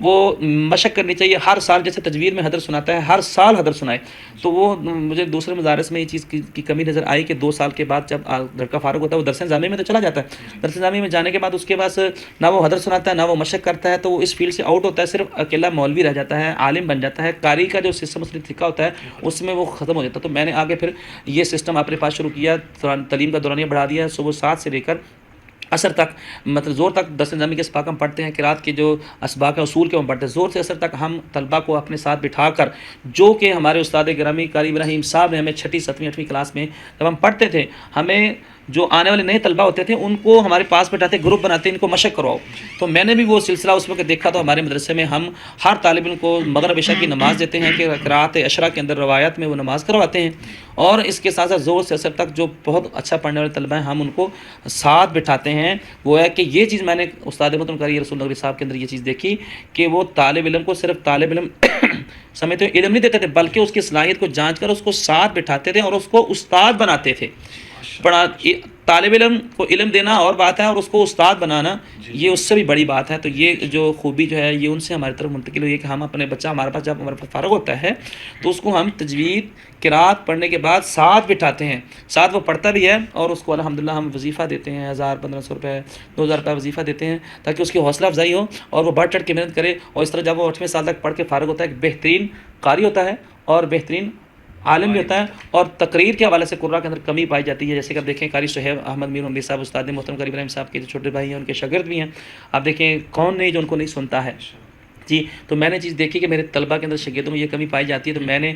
وہ مشق کرنی چاہیے۔ ہر سال جیسے تجوید میں حدر سناتا ہے، ہر سال حدر سنائے۔ تو وہ مجھے دوسرے مدارس میں یہ چیز کی کمی نظر آئی کہ 2 سال کے بعد جب لڑکا فارغ ہوتا ہے وہ درس نظامی میں تو چلا جاتا ہے، درس نظامی میں جانے کے بعد اس کے پاس نہ وہ حدر سناتا ہے، نہ وہ مشق کرتا ہے، تو وہ اس فیلڈ سے آؤٹ ہوتا ہے۔ ہوتا ہے صرف اکیلا مولوی رہ جاتا ہے، عالم بن جاتا ہے، قاری کا جو سسٹم اس نے سیکھا ہوتا ہے اس میں وہ ختم ہو جاتا ہے. تو میں نے آگے پھر یہ سسٹم اپنے پاس شروع کیا، تعلیم کا دورانیہ بڑھا دیا. صبح 7 سے لے کر عصر تک، مطلب زور تک 10 نظامی کے اسباق ہم پڑھتے ہیں، قرات کے جو اسباق ہیں اصول کے ہم پڑھتے ہیں. زور سے عصر تک ہم طلبہ کو اپنے ساتھ بٹھا کر، جو کہ ہمارے استاد گرامی قاری ابراہیم صاحب نے ہمیں 6ٹھی 7ویں 8ویں کلاس میں جب ہم پڑھتے تھے، ہمیں جو آنے والے نئے طلبہ ہوتے تھے ان کو ہمارے پاس بٹھاتے، گروپ بناتے، ان کو مشق کرواؤ. تو میں نے بھی وہ سلسلہ اس وقت دیکھا. تو ہمارے مدرسے میں ہم ہر طالب علم کو مغرب عشاء کی نماز دیتے ہیں کہ قراءت عشرہ کے اندر روایات میں وہ نماز کرواتے ہیں. اور اس کے ساتھ ساتھ زور سے عصر تک جو بہت اچھا پڑھنے والے طلبہ ہیں ہم ان کو ساتھ بٹھاتے ہیں. وہ ہے کہ یہ چیز میں نے استاد محترم قاری رسول نقوی صاحب کے اندر یہ چیز دیکھی کہ وہ طالب علم کو صرف طالب علم سمجھتے علم نہیں دیتے تھے، بلکہ اس کی صلاحیت کو جانچ کر اس کو ساتھ بٹھاتے تھے اور اس کو استاد بناتے تھے. طالب علم کو علم دینا اور بات ہے، اور اس کو استاد بنانا یہ اس سے بھی بڑی بات ہے. تو یہ جو خوبی جو ہے یہ ان سے ہماری طرف منتقل ہوئی ہے کہ ہم اپنے بچہ ہمارے پاس جب ہمارے پاس فارغ ہوتا ہے تو اس کو ہم تجوید قرات پڑھنے کے بعد ساتھ بٹھاتے ہیں، ساتھ وہ پڑھتا بھی ہے اور اس کو الحمدللہ ہم وظیفہ دیتے ہیں، 1000 1500 روپے 2000 روپے وظیفہ دیتے ہیں تاکہ اس کی حوصلہ افزائی ہو اور وہ بڑھ چڑھ کے محنت کرے. اور اس طرح جب وہ 8ویں سال تک پڑھ کے فارغ ہوتا ہے ایک بہترین قاری ہوتا ہے اور بہترین عالم بھی ہوتا ہے. اور تقریر کے حوالے سے قراء کے اندر کمی پائی جاتی ہے. جیسے کہ آپ دیکھیں قاری صہیب احمد میر عمری صاحب استاد محترم قاری ابراہیم صاحب کے جو چھوٹے بھائی ہیں ان کے شاگرد بھی ہیں. آپ دیکھیں کون نہیں جو ان کو نہیں سنتا ہے جی. تو میں نے چیز دیکھی کہ میرے طلبہ کے اندر شاگردوں میں یہ کمی پائی جاتی ہے. تو میں نے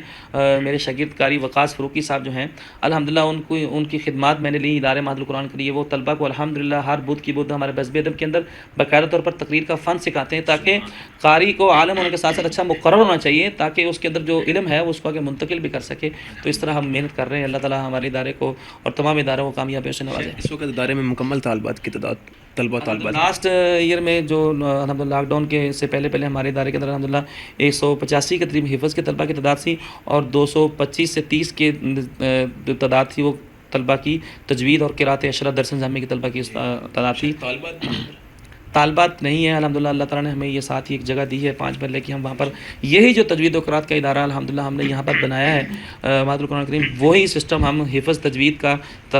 میرے شاگرد قاری وقاص فروقی صاحب جو ہیں الحمدللہ ان کی خدمات میں نے لی ادارے معہد القرآن کے لیے. وہ طلبہ کو الحمدللہ ہر بدھ کی بدھ ہمارے بزم ادب کے اندر باقاعدہ طور پر تقریر کا فن سکھاتے ہیں تاکہ قاری کو عالم ہونے کے ساتھ ساتھ اچھا مقرر ہونا چاہیے تاکہ اس کے اندر جو علم ہے اس کو آگے منتقل بھی کر سکے. تو اس طرح ہم محنت کر رہے ہیں. اللہ تعالیٰ ہمارے ادارے کو اور تمام اداروں کو کامیابیوں سے نوازے. اس وقت ادارے میں مکمل طالبات کی تعداد طالبات لاسٹ ایئر میں جو الحمدللہ لاک ڈاؤن کے سے پہلے ہمارے ادارے کے اندر الحمدللہ 185 کے قریب حفظ کے طلبہ کی تعداد تھی اور 225 سے 30 کے تعداد تھی وہ طلبہ کی تجوید اور قرات عشرہ درس نظامی کی طلبہ کی تعداد تھی. طالبات نہیں ہے الحمدللہ. اللہ تعالیٰ نے ہمیں یہ ساتھ ہی ایک جگہ دی ہے 5 محلے کی. ہم وہاں پر یہی جو تجوید و قرات کا ادارہ الحمدللہ ہم نے یہاں پر بنایا ہے معہد القرآن کریم، وہی سسٹم ہم حفظ تجوید کا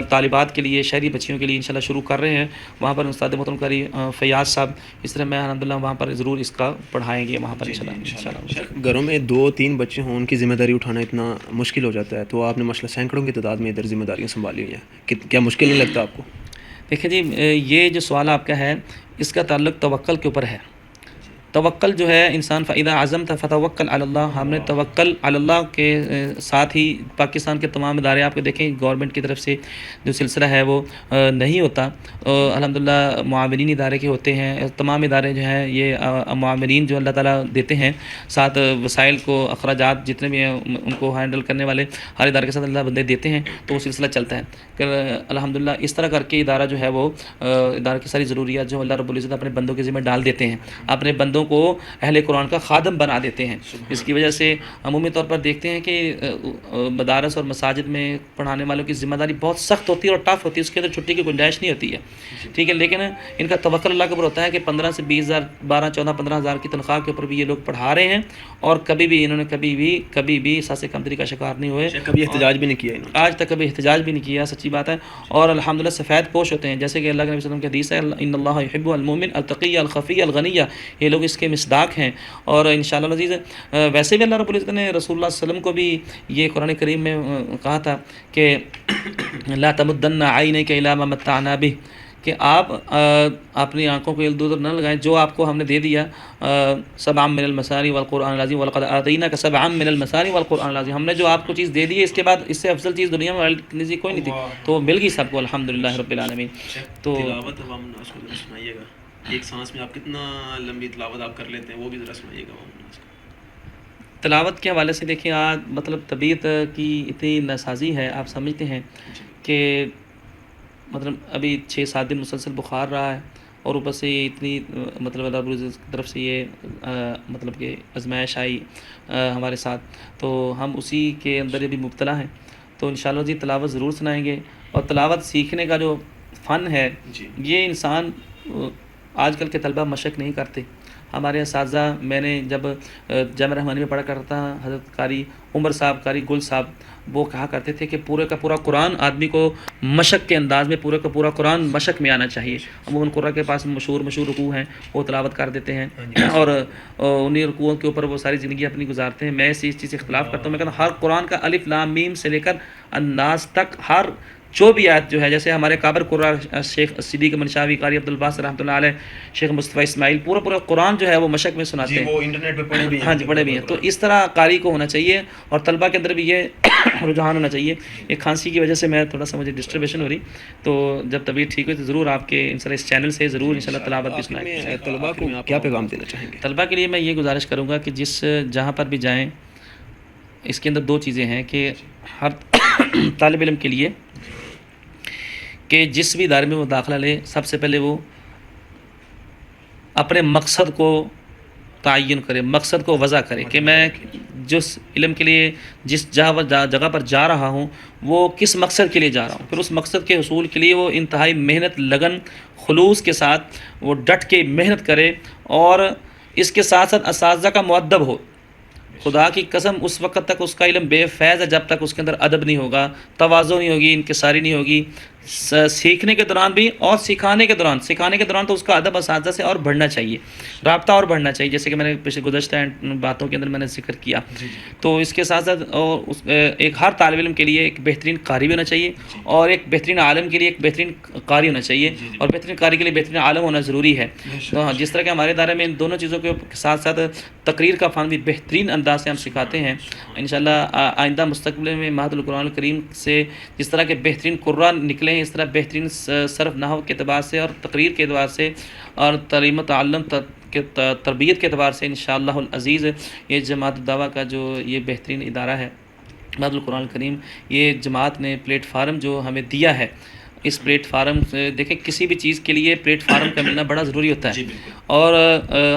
طالبات کے لیے شہری بچیوں کے لیے انشاءاللہ شروع کر رہے ہیں. وہاں پر استاد محترم قاری فیاض صاحب اس طرح میں الحمدللہ وہاں پر ضرور اس کا پڑھائیں گے وہاں پر انشاءاللہ. گھروں میں 2-3 بچے ہوں ان کی ذمہ داری اٹھانا اتنا مشکل ہو جاتا ہے، تو آپ نے ماشاءاللہ سینکڑوں کی تعداد میں ادھر ذمہ داریاں سنبھالی ہوئی ہیں، کیا مشکل نہیں لگتا آپ کو؟ دیکھیں جی یہ جو سوال آپ کا ہے اس کا تعلق توکل کے اوپر ہے. توکل جو ہے انسان فَإِذَا عَزَمْتَ فَتَوَكَّلْ عَلَى اللّہ، ہم نے توکل علی اللہ کے ساتھ ہی پاکستان کے تمام ادارے آپ کو دیکھیں گورنمنٹ کی طرف سے جو سلسلہ ہے وہ نہیں ہوتا. الحمدللہ معاونین ادارے کے ہوتے ہیں. تمام ادارے جو ہیں یہ معاونین جو اللہ تعالیٰ دیتے ہیں ساتھ وسائل کو اخراجات جتنے بھی ہیں ان کو ہینڈل کرنے والے ہر ادارے کے ساتھ اللہ بندے دیتے ہیں تو وہ سلسلہ چلتا ہے. کہ الحمدللہ اس طرح کر کے ادارہ جو ہے وہ ادارے کی ساری ضروریات جو اللہ رب العزت اپنے بندوں کے ذمہ ڈال دیتے ہیں، اپنے بندوں کو اہل قرآن کا خادم بنا دیتے ہیں. اس کی وجہ سے عمومی طور پر دیکھتے ہیں کہ مدارس اور مساجد میں پڑھانے والوں کی ذمہ داری بہت سخت ہوتی ہے اور ٹف ہوتی ہے، اس کے اندر چھٹی کی گنجائش نہیں ہوتی ہے. ٹھیک ہے، لیکن ان کا توکل اللہ کے اوپر ہوتا ہے کہ 15 سے 20 ہزار 12 14 15 ہزار کی تنخواہ کے اوپر بھی یہ لوگ پڑھا رہے ہیں اور کبھی بھی انہوں نے کبھی بھی احساس کمتری کا شکار نہیں ہوئے، کبھی احتجاج بھی نہیں کیا انہوں نے، آج تک کبھی احتجاج بھی نہیں کیا. سچی بات ہے. اور الحمدللہ سفید پوش ہوتے ہیں، جیسے کہ اللہ کے نبی صلی اللہ علیہ وسلم کی حدیث ہے ان اللہ یحب المؤمن التقی الخفی الغنی، یہ لوگ اس کے مصداق ہیں. اور انشاءاللہ عزیز ویسے بھی اللہ رب العزت نے رسول اللہ صلی اللہ علیہ وسلم کو بھی یہ قرآن کریم میں کہا تھا کہ لا تمدن عینیک الی ما متعنا بہ، کہ آپ اپنی آنکھوں کو ادھر نہ لگائیں جو آپ کو ہم نے دے دیا. سبعا من المثانی والقرآن العظیم ولقد آتیناک سبعا من المثانی والقرآن العظیم، ہم نے جو آپ کو چیز دے دی ہے اس کے بعد اس سے افضل چیز دنیا میں کوئی نہیں تھی، تو وہ مل گئی سب کو الحمدللہ رب العالمین. تو تلاوت عوام الناس کو سنائیے گا، ایک سانس میں آپ کتنا لمبی تلاوت آپ کر لیتے ہیں وہ بھی ذرا سنائیے گا عوام الناس کو. تلاوت کے حوالے سے دیکھیں آج مطلب طبیعت کی اتنی ناسازی ہے، آپ سمجھتے ہیں کہ مطلب ابھی 6-7 دن مسلسل بخار رہا ہے اور اوپر سے یہ اتنی مطلب اللہ رب العزت کی طرف سے یہ مطلب کہ آزمائش آئی ہمارے ساتھ، تو ہم اسی کے اندر بھی مبتلا ہیں. تو انشاءاللہ جی تلاوت ضرور سنائیں گے. اور تلاوت سیکھنے کا جو فن ہے یہ انسان آج کل کے طلبہ مشق نہیں کرتے. ہمارے اساتذہ، میں نے جب جامعہ رحمانی میں پڑھا کرتا تھا، حضرت قاری عمر صاحب، قاری گل صاحب، وہ کہا کرتے تھے کہ پورے کا پورا قرآن آدمی کو مشق کے انداز میں، پورے کا پورا قرآن مشق میں آنا چاہیے. عموماً قرآن کے پاس مشہور رکوع ہیں، وہ تلاوت کر دیتے ہیں اور انہیں رکوعوں کے اوپر وہ ساری زندگی اپنی گزارتے ہیں. میں اس چیز سے اختلاف کرتا ہوں. میں کہتا ہوں ہر قرآن کا الف لام میم سے لے کر الناس تک ہر جو بھی آیت جو ہے، جیسے ہمارے کابر قرآن شیخ صدیق منشاوی، قاری عبدالباس رحمۃ اللہ علیہ، شیخ مصطفیٰ اسماعیل، پورا قرآن جو ہے وہ مشق میں سناتے ہیں. وہ انٹرنیٹ پہ پڑھے بھی ہیں. ہاں جی، پڑھے بھی ہیں. تو اس طرح قاری کو ہونا چاہیے اور طلبہ کے اندر بھی یہ رجحان ہونا چاہیے. ایک کھانسی کی وجہ سے میں تھوڑا سا مجھے ڈسٹربیشن ہو رہی، تو جب طبیعت ٹھیک ہوئی تو ضرور آپ کے انشاءاللہ اس چینل سے ضرور انشاءاللہ تلاوت بھی سنائیں. طلباء کو کیا پیغام دینا چاہیں گے؟ طلبہ کے لیے میں یہ گزارش کروں گا کہ جہاں پر بھی جائیں، اس کے اندر دو چیزیں ہیں کہ ہر طالب علم کے لیے کہ جس بھی ادارے میں وہ داخلہ لے، سب سے پہلے وہ اپنے مقصد کو تعین کرے، مقصد کو وضع کرے کہ میں جس علم کے لیے جس جگہ پر جا رہا ہوں وہ کس مقصد کے لیے جا رہا ہوں. پھر اس مقصد کے حصول کے لیے وہ انتہائی محنت، لگن، خلوص کے ساتھ وہ ڈٹ کے محنت کرے اور اس کے ساتھ ساتھ اساتذہ کا مؤدب ہو. خدا کی قسم اس وقت تک اس کا علم بے فیض ہے جب تک اس کے اندر ادب نہیں ہوگا، تواضع نہیں ہوگی، انکساری نہیں ہوگی. سیکھنے کے دوران بھی اور سکھانے کے دوران تو اس کا ادب اساتذہ سے اور بڑھنا چاہیے، رابطہ اور بڑھنا چاہیے، جیسے کہ میں نے پچھلے گزشتہ باتوں کے اندر میں نے ذکر کیا. تو اس کے ساتھ ساتھ ایک ہر طالب علم کے لیے ایک بہترین قاری ہونا چاہیے اور ایک بہترین عالم کے لیے ایک بہترین قاری ہونا چاہیے اور بہترین قاری کے لیے بہترین عالم ہونا ضروری ہے. تو جس طرح کہ ہمارے ادارے میں ان دونوں چیزوں کے ساتھ ساتھ تقریر کا فن بھی بہترین انداز سے ہم سکھاتے ہیں. انشاءاللہ آئندہ مستقبل میں مہد القرآن الکریم سے جس طرح کے بہترین قرآن نکلے ہیں، اس طرح بہترین صرف نحو کے اعتبار سے اور تقریر کے اعتبار سے اور تعلیم و تعلم کے تربیت کے اعتبار سے انشاءاللہ العزیز یہ جماعت الدعوہ کا جو یہ بہترین ادارہ ہے مہد القرآن الکریم، یہ جماعت نے پلیٹ فارم جو ہمیں دیا ہے، اس پلیٹ فارم سے دیکھیں کسی بھی چیز کے لیے پلیٹ فارم کا ملنا بڑا ضروری ہوتا ہے. اور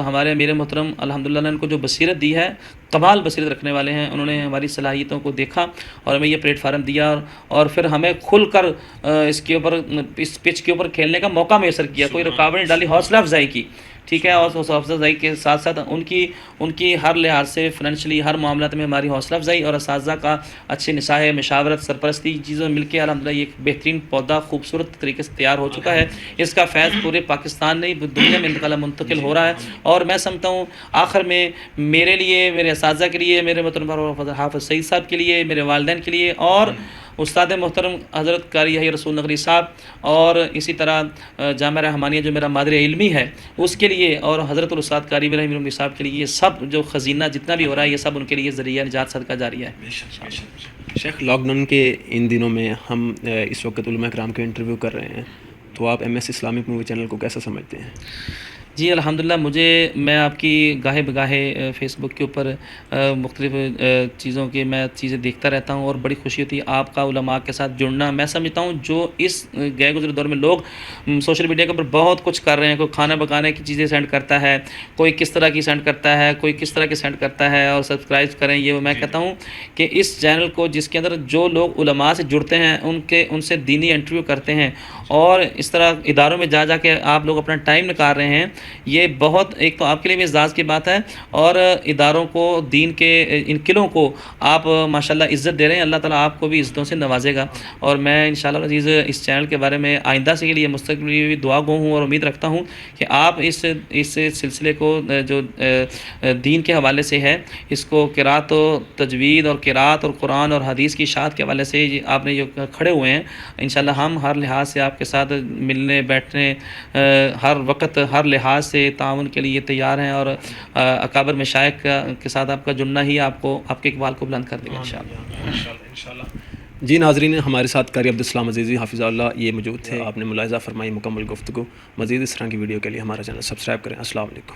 ہمارے امیر محترم الحمدللہ نے ان کو جو بصیرت دی ہے، کمال بصیرت رکھنے والے ہیں، انہوں نے ہماری صلاحیتوں کو دیکھا اور ہمیں یہ پلیٹ فارم دیا اور پھر ہمیں کھل کر اس کے اوپر اس پچ کے اوپر کھیلنے کا موقع میسر کیا. کوئی رکاوٹ نہیں ڈالی، حوصلہ افزائی کی. ٹھیک ہے، اور حوصلہ افزائی کے ساتھ ساتھ ان کی ہر لحاظ سے فائنینشلی ہر معاملات میں ہماری حوصلہ افزائی اور اساتذہ کا اچھے نصاح، مشاورت، سرپرستی چیزوں مل کے الحمدللہ یہ ایک بہترین پودا خوبصورت طریقے سے تیار ہو چکا ہے. اس کا فیض پورے پاکستان نہیں دنیا میں منتقل ہو رہا ہے. اور میں سمجھتا ہوں آخر میں میرے لیے، میرے اساتذہ کے لیے، میرے محترم حافظ سعید صاحب کے لیے، میرے والدین کے لیے اور استاد محترم حضرت قاری یحییٰ رسول نقوی صاحب اور اسی طرح جامعہ رحمانیہ جو میرا مادر علمی ہے اس کے لیے اور حضرت الاستاد قاری ابراہیم نقوی صاحب کے لیے، یہ سب جو خزینہ جتنا بھی ہو رہا ہے یہ سب ان کے لیے ذریعہ نجات صدقہ جاریہ ہے. شیخ، لاک ڈاؤن کے ان دنوں میں ہم اس وقت علماء کرام کے انٹرویو کر رہے ہیں، تو آپ MS اسلامک مووی چینل کو کیسا سمجھتے ہیں؟ جی الحمدللہ، میں آپ کی گاہے بگاہے فیس بک کے اوپر مختلف چیزوں کے میں چیزیں دیکھتا رہتا ہوں اور بڑی خوشی ہوتی ہے آپ کا علماء کے ساتھ جڑنا. میں سمجھتا ہوں جو اس گئے گزرے دور میں لوگ سوشل میڈیا کے اوپر بہت کچھ کر رہے ہیں، کوئی کھانا پکانے کی چیزیں سینڈ کرتا ہے، کوئی کس طرح کی سینڈ کرتا ہے، کوئی کس طرح کی سینڈ کرتا ہے اور سبسکرائب کریں. یہ میں کہتا ہوں کہ اس چینل کو جس کے اندر جو لوگ علماء سے جڑتے ہیں ان سے دینی انٹرویو کرتے ہیں اور اس طرح اداروں میں جا کے آپ لوگ اپنا ٹائم نکال رہے ہیں، یہ بہت ایک تو آپ کے لیے بھی اعزاز کی بات ہے اور اداروں کو، دین کے ان قلعوں کو آپ ماشاءاللہ عزت دے رہے ہیں. اللہ تعالیٰ آپ کو بھی عزتوں سے نوازے گا. اور میں انشاءاللہ عزیز اس چینل کے بارے میں آئندہ سے کے لیے مستقبل میں بھی دعا گو ہوں اور امید رکھتا ہوں کہ آپ اس سلسلے کو جو دین کے حوالے سے ہے اس کو قرات و تجوید اور قرات اور قرآن اور حدیث کی اشاعت کے حوالے سے آپ نے جو کھڑے ہوئے ہیں، انشاءاللہ ہم ہر لحاظ سے آپ کے ساتھ ملنے بیٹھنے ہر وقت ہر لحاظ سے تعاون کے لیے تیار ہیں اور اکابر مشائخ کے ساتھ آپ کا جڑنا ہی آپ کو آپ کے اقبال کو بلند کر دے گا انشاءاللہ. جی ناظرین، ہمارے ساتھ قاری عبدالسلام عزیزی حافظہ اللہ یہ موجود تھے. آپ نے ملاحظہ فرمائی مکمل گفتگو. مزید اس طرح کی ویڈیو کے لیے ہمارا چینل سبسکرائب کریں. السلام علیکم.